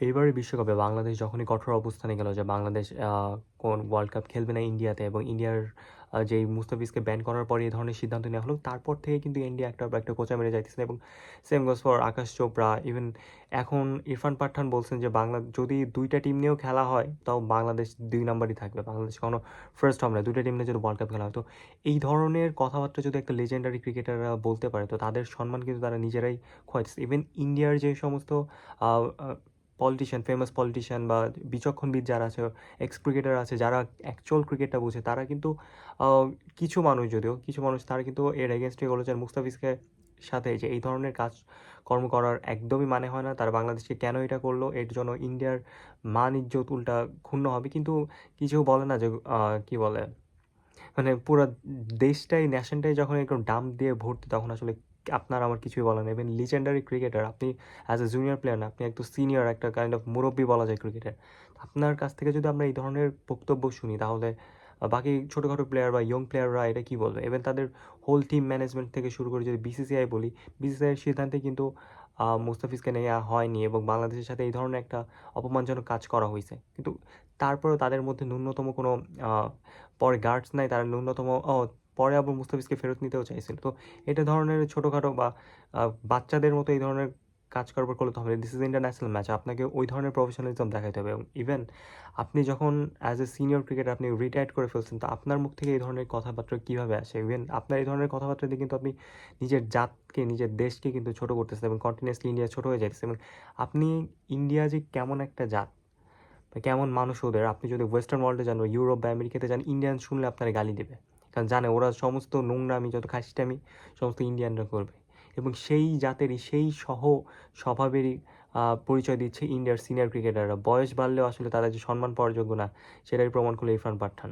এইবারের বিশ্বকাপে বাংলাদেশ যখনই কঠোর অবস্থানে গেল যে বাংলাদেশ কোন ওয়ার্ল্ড কাপ খেলবে না ইন্ডিয়াতে, এবং ইন্ডিয়ার যেই মুস্তাফিজকে ব্যান করার পরে এই ধরনের সিদ্ধান্ত নেওয়া হলো, তারপর থেকে কিন্তু ইন্ডিয়া একটার পর একটা কোচা মেরে যাইতেছে। এবং same goes for Akash Chopra, even এখন ইরফান পাঠান বলছেন যে যদি দুইটা টিম নিয়েও খেলা হয় তাও বাংলাদেশ 2 নম্বরই থাকবে, বাংলাদেশ কোনো ফার্স্ট হবে না, দুইটা টিম নিয়ে যদি ওয়ার্ল্ড কাপ খেলা হয়। তো এই ধরনের কথাবার্তা যদি একটা লেজেন্ডারি ক্রিকেটাররা বলতে পারে, তো তাদের সম্মান কিন্তু তারা নিজেরাই খোয়াইতেছে। ইভেন ইন্ডিয়ার যে সমস্ত পলিটিশিয়ান, ফেমাস পলিটিশিয়ান বা বিচক্ষণবিদ যারা আছে, এক্স ক্রিকেটার আছে, যারা অ্যাকচুয়াল ক্রিকেটটা বুঝে, তারা কিন্তু আহ, কিছু মানুষ তারা কিন্তু এর এগেনস্টে বলেছেন মুস্তাফিজকে সাথে যে এই ধরনের কাজ কর্ম করার একদমই মানে হয় না। তারা বাংলাদেশকে কেন এটা করলো, এর জন্য ইন্ডিয়ার মান ইজ্জত উল্টা ক্ষুণ্ণ হবে। কিন্তু কিছু বলে না যে কি বলে, মানে পুরো দেশটাই, নেশনটাই যখন এরকম ডাম্প দিয়ে ভর্তি, তখন আসলে আপনার আমার কিছুই বলা নেই। ইভেন লিজেন্ডারি ক্রিকেটার আপনি, অ্যাজ এ জুনিয়র প্লেয়ার না, আপনি একটু সিনিয়র, একটা কাইন্ড অফ মুরব্বী বলা যায় ক্রিকেটার। আপনার কাছ থেকে যদি আমরা এই ধরনের বক্তব্য শুনি, তাহলে বাকি ছোটোখাটো প্লেয়ার বা ইয়ং প্লেয়াররা এটা কী বলবে? ইভেন তাদের হোল টিম ম্যানেজমেন্ট থেকে শুরু করে যদি বিসিসিআই বলি, বিসিসিআইয়ের সিদ্ধান্তে কিন্তু মুস্তাফিজকে নেওয়া হয়নি এবং বাংলাদেশের সাথে এই ধরনের একটা অপমানজনক কাজ করা হয়েছে। কিন্তু তারপরেও তাদের মধ্যে ন্যূনতম কোনো পরে গার্ডস নাই, তারা ন্যূনতম পরে আবার মুস্তাফিজকে ফেরত নিতেও চাইছিল। তো এটা ধরনের ছোটোখাটো বা বাচ্চাদের মতো এই ধরনের কাজ কারবার করলে তো হবে। দিস ইজ ইন্টারন্যাশনাল ম্যাচ, আপনাকে ওই ধরনের প্রফেশনালিজম দেখাতে হবে। এবং ইভেন আপনি যখন অ্যাজ এ সিনিয়র ক্রিকেটার আপনি রিটায়ার্ড করে ফেলছেন, তো আপনার মুখ থেকে এই ধরনের কথাবার্তা কীভাবে আসে? ইভেন আপনার এই ধরনের কথাবার্তা দিয়ে কিন্তু আপনি নিজের জাতকে, নিজের দেশকে কিন্তু ছোটো করতেছেন, এবং কন্টিনিউয়াসলি ইন্ডিয়া ছোটো হয়ে যাইতেছে। এবং আপনি, ইন্ডিয়া যে কেমন একটা জাত বা কেমন মানুষ ওদের, আপনি যদি ওয়েস্টার্ন ওয়ার্ল্ডে যান বা ইউরোপ বা আমেরিকাতে যান, ইন্ডিয়ান শুনলে আপনার গালি দেবে। কারণ জানে ওরা সমস্ত নোংরামি, যত খাসিটামি, সমস্ত ইন্ডিয়ানরা করবে। এবং সেই জাতেরই, সেই স্বভাবেরই পরিচয় দিচ্ছে ইন্ডিয়ার সিনিয়র ক্রিকেটাররা। বয়স বাড়লেও আসলে তারা যে সম্মান পাওয়ার যোগ্য না, সেটাই প্রমাণ করলো ইরফান পাঠান।